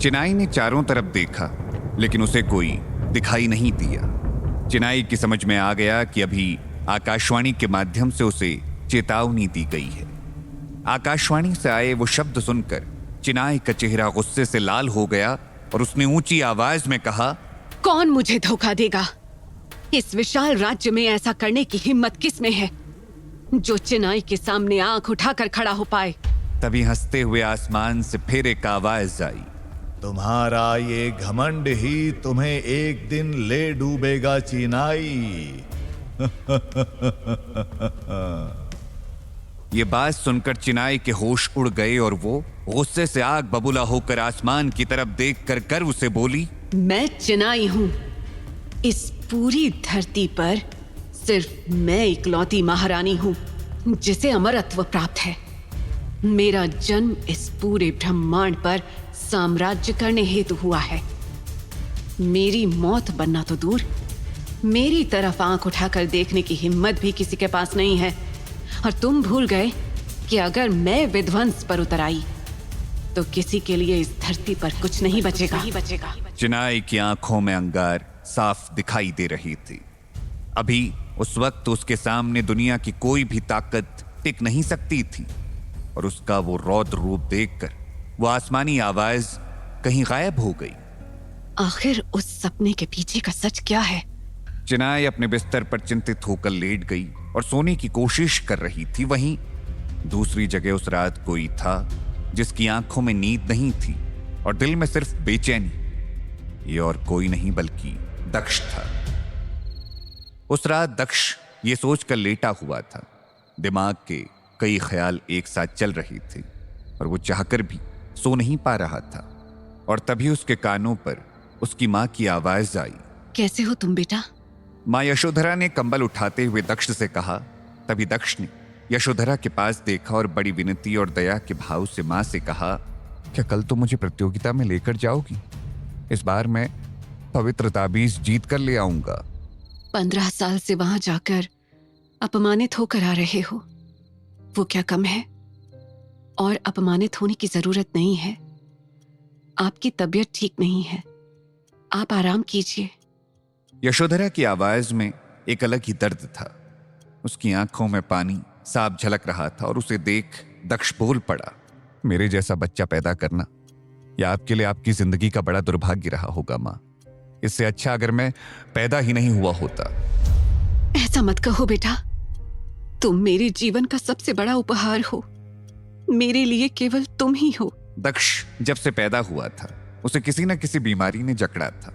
चिनाई ने चारों तरफ देखा, लेकिन उसे कोई दिखाई नहीं दिया। चिनाई की समझ में आ गया कि अभी आकाशवाणी के माध्यम से उसे चेतावनी दी गई है। आकाशवाणी से आए वो शब्द सुनकर चिनाई का चेहरा गुस्से से लाल हो गया और उसने ऊंची आवाज में कहा, कौन मुझे धोखा देगा? इस विशाल राज्य में ऐसा करने की हिम्मत किस में है जो चिनाई के सामने आंख उठाकर खड़ा हो पाए? तभी हंसते हुए आसमान से फिर एक आवाज आई, तुम्हारा ये घमंड ही तुम्हें एक दिन ले डूबेगा चिनाई। ये बात सुनकर चिनाई के होश उड़ गए और वो गुस्से से आग बबूला होकर आसमान की तरफ देखकर उसे बोली, मैं चिनाई हूँ। इस पूरी धरती पर सिर्फ मैं इकलौती महारानी हूँ जिसे अमरत्व प्राप्त है। मेरा जन्म इस पूरे ब्रह्मांड पर साम्राज्य करने हेतु हुआ है। मेरी मौत बनना तो दूर, मेरी तरफ आंख उठाकर देखने की हिम्मत भी किसी के पास नहीं है। और तुम भूल गए कि अगर मैं विध्वंस पर उतर आई तो किसी के लिए इस धरती पर कुछ नहीं बचेगा। चिनाई की आंखों में अंगार साफ दिखाई दे रही थी। अभी उस वक्त उसके सामने दुनिया की कोई भी ताकत टिक नहीं सकती थी और उसका वो रौद्र रूप देखकर वो आसमानी आवाज कहीं गायब हो गई। आखिर उस सपने के पीछे का सच क्या है? चिनाई अपने बिस्तर पर चिंतित होकर लेट गई और सोने की कोशिश कर रही थी। वहीं दूसरी जगह उस रात कोई था जिसकी आंखों में नींद नहीं थी और दिल में सिर्फ बेचैनी। ये और कोई नहीं बल्कि दक्ष था। उस रात दक्ष ये सोचकर लेटा हुआ था, दिमाग के कई ख्याल एक साथ चल रहे थे और वो चाहकर भी सो नहीं पा रहा था। और तभी उसके कानों पर उसकी माँ की आवाज आई, कैसे हो तुम बेटा? माँ यशोधरा ने कंबल उठाते हुए दक्ष से कहा। तभी दक्ष ने यशोधरा के पास देखा और बड़ी विनती और दया के भाव से माँ से कहा, क्या कल तो मुझे प्रतियोगिता में लेकर जाओगी? इस बार मैं पवित्र ताबीज जीत कर ले आऊंगा। 15 साल से वहां जाकर अपमानित होकर आ रहे हो, वो क्या कम है? और अपमानित होने की जरूरत नहीं है। आपकी तबीयत ठीक नहीं है, आप आराम कीजिए। यशोधरा की आवाज में एक अलग ही दर्द था। उसकी आंखों में पानी साफ झलक रहा था और उसे देख दक्ष बोल पड़ा, मेरे जैसा बच्चा पैदा करना या आपके लिए आपकी जिंदगी का बड़ा दुर्भाग्य रहा होगा माँ। इससे अच्छा अगर मैं पैदा ही नहीं हुआ होता। ऐसा मत कहो बेटा, तुम मेरे जीवन का सबसे बड़ा उपहार हो। मेरे लिए केवल तुम ही हो। दक्ष जब से पैदा हुआ था उसे किसी न किसी बीमारी ने जकड़ा था।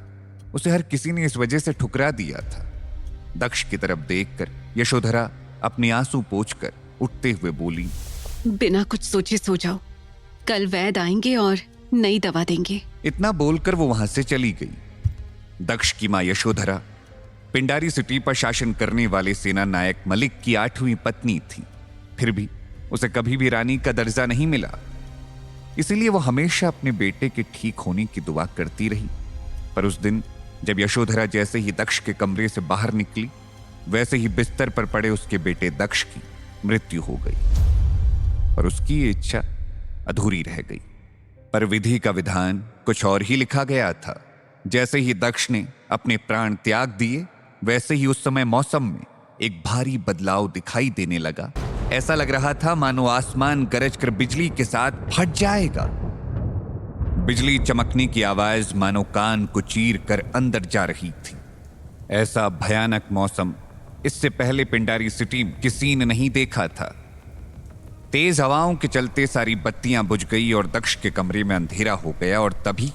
उसे हर किसी ने इस वजह से ठुकरा दिया था। दक्ष की तरफ देखकर यशोधरा अपने आंसू पोंछकर उठते हुए बोली, बिना कुछ सोचे सो जाओ, कल वैद्य आएंगे और नई दवा देंगे। इतना बोलकर वो वहां से चली गई। दक्ष की मां यशोधरा पिंडारी सिटी पर शासन करने वाले सेना नायक मलिक की 8वीं पत्नी थी। फिर भी उसे कभी भी रानी का दर्जा नहीं मिला। इसीलिए वो हमेशा अपने बेटे के ठीक होने की दुआ करती रही। पर उस दिन जब यशोधरा जैसे ही दक्ष के कमरे से बाहर निकली, वैसे ही बिस्तर पर पड़े उसके बेटे दक्ष की मृत्यु हो गई और उसकी ये इच्छा अधूरी रह गई। पर विधि का विधान कुछ और ही लिखा गया था। जैसे ही दक्ष ने अपने प्राण त्याग दिए, वैसे ही उस समय मौसम में एक भारी बदलाव दिखाई देने लगा। ऐसा लग रहा था मानो आसमान गरजकर बिजली के साथ फट जाएगा। बिजली चमकने की आवाज मानो कान को चीर कर अंदर जा रही थी। ऐसा भयानक मौसम इससे पहले पिंडारी सिटी किसी ने नहीं देखा था। तेज हवाओं के चलते सारी बत्तियां बुझ गई और दक्ष के कमरे में अंधेरा हो गया। और तभी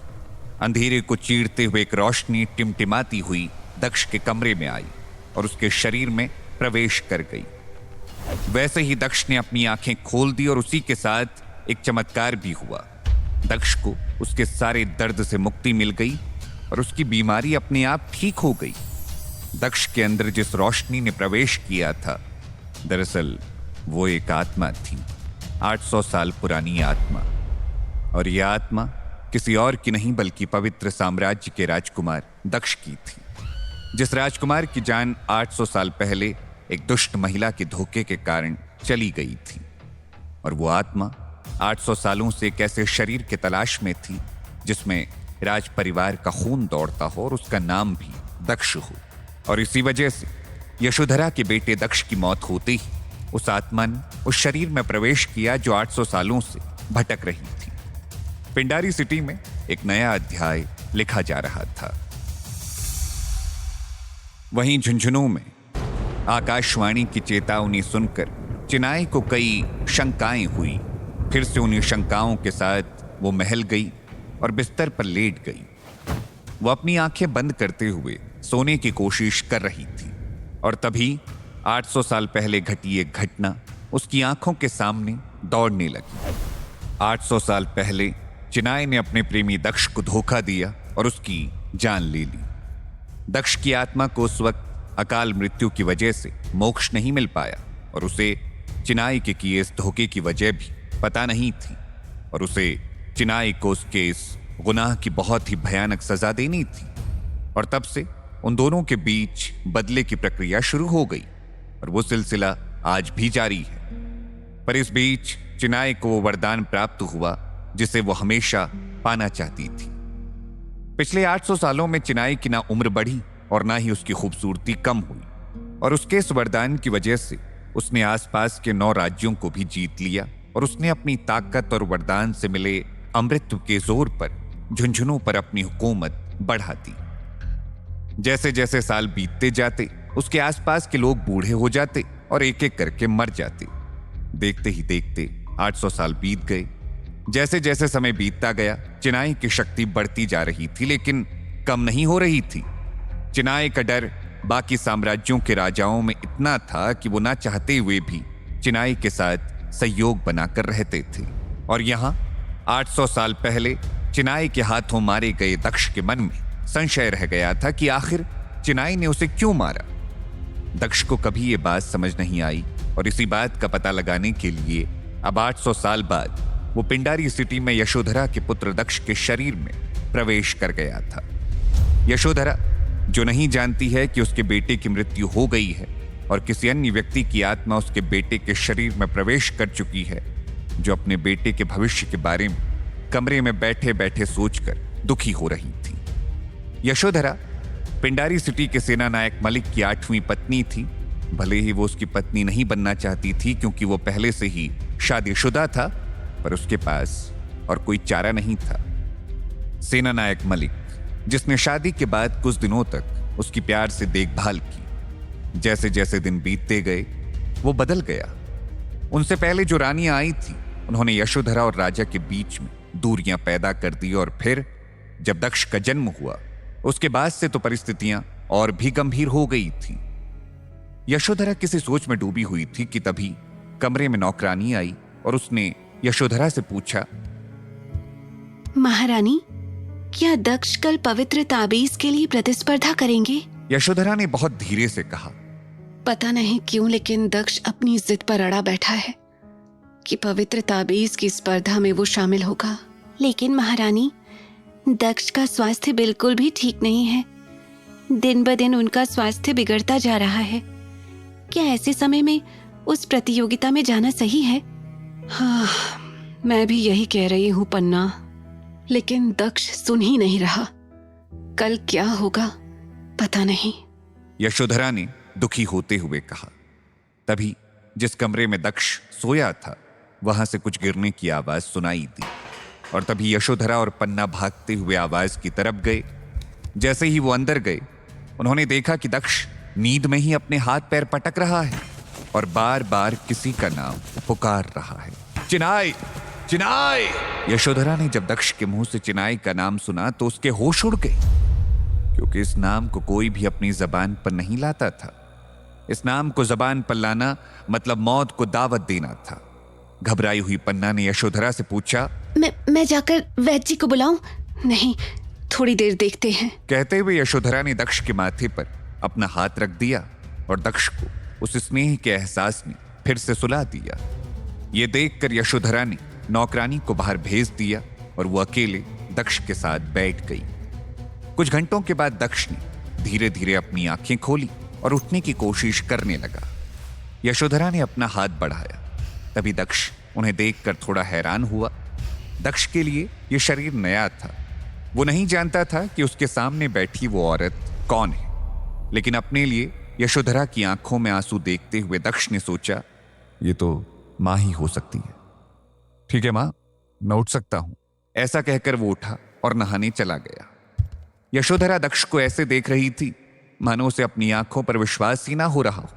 अंधेरे को चीरते हुए एक रोशनी टिमटिमाती हुई दक्ष के कमरे में आई और उसके शरीर में प्रवेश कर गई। वैसे ही दक्ष ने अपनी आंखें खोल दी और उसी के साथ एक चमत्कार भी हुआ। दक्ष को उसके सारे दर्द से मुक्ति मिल गई और उसकी बीमारी अपने आप ठीक हो गई। दक्ष के अंदर जिस रोशनी ने प्रवेश किया था, दरअसल वो एक आत्मा थी, 800 साल पुरानी आत्मा। और यह आत्मा किसी और की नहीं बल्कि पवित्र साम्राज्य के राजकुमार दक्ष की थी, जिस राजकुमार की जान 800 साल पहले एक दुष्ट महिला के धोखे के कारण चली गई थी। और वो आत्मा 800 सालों से एक ऐसे शरीर के तलाश में थी जिसमें राज परिवार का खून दौड़ता हो और उसका नाम भी दक्ष हो। और इसी वजह से यशोधरा के बेटे दक्ष की मौत होते ही उस आत्मा ने उस शरीर में प्रवेश किया जो 800 सालों से भटक रही थी। पिंडारी सिटी में एक नया अध्याय लिखा जा रहा था। वहीं झुंझुनू में आकाशवाणी की चेतावनी सुनकर चिनाई को कई शंकाएं हुई। फिर से उन्हीं शंकाओं के साथ वो महल गई और बिस्तर पर लेट गई। वो अपनी आंखें बंद करते हुए सोने की कोशिश कर रही थी और तभी 800 साल पहले घटी एक घटना उसकी आंखों के सामने दौड़ने लगी। 800 साल पहले चिनाई ने अपने प्रेमी दक्ष को धोखा दिया और उसकी जान ले ली। दक्ष की आत्मा को उस वक्त अकाल मृत्यु की वजह से मोक्ष नहीं मिल पाया और उसे चिनाई के किए इस धोखे की वजह भी पता नहीं थी और उसे चिनाई को उसके इस गुनाह की बहुत ही भयानक सजा देनी थी। और तब से उन दोनों के बीच बदले की प्रक्रिया शुरू हो गई और वो सिलसिला आज भी जारी है। पर इस बीच चिनाई को वो वरदान प्राप्त हुआ जिसे वो हमेशा पाना चाहती थी। पिछले 800 सालों में चिनाई की ना उम्र बढ़ी और ना ही उसकी खूबसूरती कम हुई और उसके इस वरदान की वजह से उसने आसपास के 9 राज्यों को भी जीत लिया और उसने अपनी ताकत और वरदान से मिले अमृत के जोर पर झुंझुनू पर अपनी हुकूमत बढ़ा दी। जैसे जैसे साल बीतते जाते उसके आसपास के लोग बूढ़े हो जाते और एक एक करके मर जाते। देखते ही देखते 800 साल बीत गए। जैसे जैसे समय बीतता गया चिनाई की शक्ति बढ़ती जा रही थी लेकिन कम नहीं हो रही थी। चिनाई का डर बाकी साम्राज्यों के राजाओं में इतना था कि वो ना चाहते हुए भी चिनाई के साथ सहयोग बनाकर रहते थे। और यहाँ 800 साल पहले चिनाई के हाथों मारे गए दक्ष के मन में संशय रह गया था कि आखिर चिनाई ने उसे क्यों मारा। दक्ष को कभी ये बात समझ नहीं आई और इसी बात का पता लगाने के लिए अब 800 साल बाद वो पिंडारी सिटी में यशोधरा के पुत्र दक्ष के शरीर में प्रवेश कर गया था। यशोधरा जो नहीं जानती है कि उसके बेटे की मृत्यु हो गई है और किसी अन्य व्यक्ति की आत्मा उसके बेटे के शरीर में प्रवेश कर चुकी है, जो अपने बेटे के भविष्य के बारे में कमरे में बैठे बैठे सोचकर दुखी हो रही थी। यशोधरा पिंडारी सिटी के सेना नायक मलिक की 8वीं पत्नी थी। भले ही वो उसकी पत्नी नहीं बनना चाहती थी क्योंकि वो पहले से ही शादीशुदा था, पर उसके पास और कोई चारा नहीं था। सेना नायक मलिक, जिसने शादी के बाद कुछ दिनों तक उसकी प्यार से देखभाल की, जैसे जैसे दिन बीतते गए वो बदल गया। उनसे पहले जो रानियां आई थी उन्होंने यशोधरा और राजा के बीच में दूरियां पैदा कर दी और फिर जब दक्ष का जन्म हुआ उसके बाद से तो परिस्थितियां और भी गंभीर हो गई थी। यशोधरा किसी सोच में डूबी हुई थी कि तभी कमरे में नौकरानी आई और उसने यशोधरा से पूछा, महारानी, क्या दक्ष कल पवित्र ताबीज के लिए प्रतिस्पर्धा करेंगे? यशोधरा ने बहुत धीरे से कहा, पता नहीं क्यों लेकिन दक्ष अपनी जिद पर अड़ा बैठा है कि पवित्र ताबीज की स्पर्धा में वो शामिल होगा। लेकिन महारानी, दक्ष का स्वास्थ्य बिल्कुल भी ठीक नहीं है। दिन ब दिन उनका स्वास्थ्य बिगड़ता जा रहा है। क्या ऐसे समय में उस प्रतियोगिता में जाना सही है? हाँ, मैं भी यही कह रही हूँ पन्ना, लेकिन दक्ष सुन ही नहीं रहा। कल क्या होगा पता नहीं। यशोधरा ने दुखी होते हुए कहा। तभी जिस कमरे में दक्ष सोया था वहां से कुछ गिरने की आवाज सुनाई दी और तभी यशोधरा और पन्ना भागते हुए आवाज की तरफ गए। जैसे ही वो अंदर गए उन्होंने देखा कि दक्ष नींद में ही अपने हाथ पैर पटक रहा है और बार बार किसी का नाम पुकार रहा है, चिनाई, चिनाई। यशोधरा ने जब दक्ष के मुंह से चिनाई का नाम सुना तो उसके होश उड़ गए, क्योंकि इस नाम को कोई भी अपनी जबान पर नहीं लाता था। इस नाम को जबान पर लाना मतलब मौत को दावत देना था। घबराई हुई पन्ना ने यशोधरा से पूछा, मैं जाकर वैद्य जी को बुलाऊं? नहीं, थोड़ी देर देखते हैं। कहते हुए यशोधरा ने दक्ष के माथे पर अपना हाथ रख दिया और दक्ष को उस स्नेह के एहसास ने फिर से सुला दिया। ये देखकर यशोधरा ने नौकरानी को बाहर भेज दिया और वो अकेले दक्ष के साथ बैठ गई। कुछ घंटों के बाद दक्ष ने धीरे धीरे अपनी आंखें खोली और उठने की कोशिश करने लगा। यशोधरा ने अपना हाथ बढ़ाया, तभी दक्ष उन्हें देखकर थोड़ा हैरान हुआ। दक्ष के लिए यह शरीर नया था वो नहीं जानता था कि उसके सामने बैठी वो औरत कौन है, लेकिन अपने लिए यशोधरा की आंखों में आंसू देखते हुए दक्ष ने सोचा, ये तो मां ही हो सकती है। ठीक है मां, मैं उठ सकता हूं। ऐसा कहकर वो उठा और नहाने चला गया। यशोधरा दक्ष को ऐसे देख रही थी मानो उसे अपनी आंखों पर विश्वास ही ना हो रहा हो।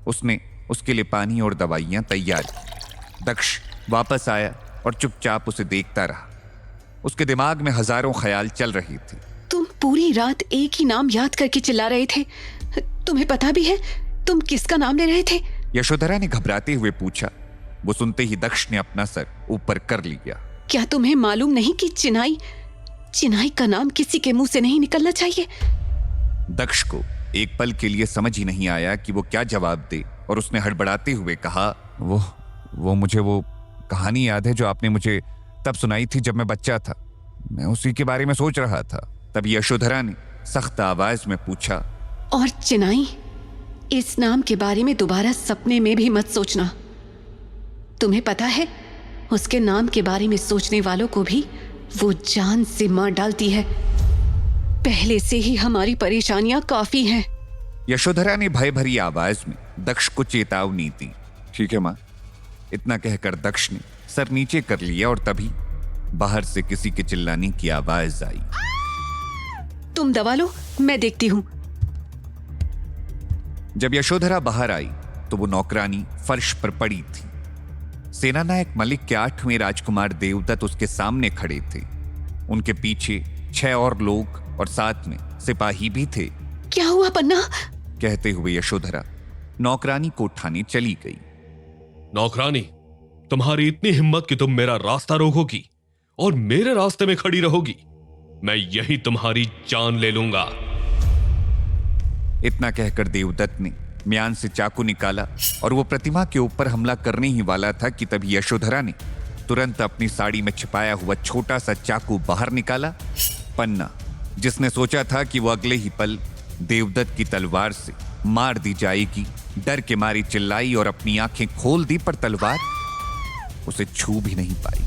उसने उसके लिए पानी और दवाइयां तैयार की। दक्ष वापस आया और चुपचाप उसे देखता रहा। उसके दिमाग में हजारों ख्याल चल रहे थे। तुम पूरी रात एक ही नाम याद करके चिल्ला रहे थे। तुम्हें पता भी है तुम किसका नाम ले रहे थे? यशोधरा ने घबराते हुए पूछा। वो सुनते ही दक्ष ने अपना सर ऊपर कर लिया। क्या तुम्हें मालूम नहीं कि चिनाई का नाम किसी के मुंह से नहीं निकलना चाहिए? दक्ष को एक पल के लिए समझ ही नहीं आया कि वो क्या जवाब दे, और उसने हड़बड़ाते हुए कहा, वो मुझे वो कहानी याद है जो आपने मुझे तब सुनाई थी जब मैं बच्चा था। मैं उसी के बारे में सोच रहा था। तभी यशोधरा ने सख्त आवाज में पूछा, और चिनाई, इस नाम के बारे में दोबारा सपने में भी मत सोचना। तुम्हें पता है उसके नाम के बारे में सोचने वालों को भी वो जान से मार डालती है। पहले से ही हमारी परेशानियां काफी हैं। यशोधरा ने भय भरी आवाज में दक्ष को चेतावनी दी। ठीक है मां। इतना कहकर दक्ष ने सर नीचे कर लिया और तभी बाहर से किसी के चिल्लाने की आवाज आई। तुम दवा लो, मैं देखती हूं। जब यशोधरा बाहर आई तो वो नौकरानी फर्श पर पड़ी थी। सेनानायक मलिक के 8वें राजकुमार देवदत्त उसके सामने खड़े थे। उनके पीछे 6 और लोग और साथ में सिपाही भी थे। क्या हुआ पन्ना? कहते हुए यशोधरा नौकरानी को उठाने चली गई। नौकरानी, तुम्हारी इतनी हिम्मत कि तुम मेरा रास्ता रोकोगी और मेरे रास्ते में खड़ी रहोगी? मैं यही तुम्हारी जान ले लूंगा। इतना कहकर देवदत्त ने म्यान से चाकू निकाला और वो प्रतिमा के ऊपर हमला करने ही वाला था कि तभी यशोधरा ने तुरंत अपनी साड़ी में छिपाया हुआ छोटा सा चाकू बाहर निकाला। पन्ना, जिसने सोचा था कि वो अगले ही पल देवदत्त की तलवार से मार दी जाएगी, डर के मारी चिल्लाई और अपनी आंखें खोल दी, पर तलवार उसे छू भी नहीं पाई।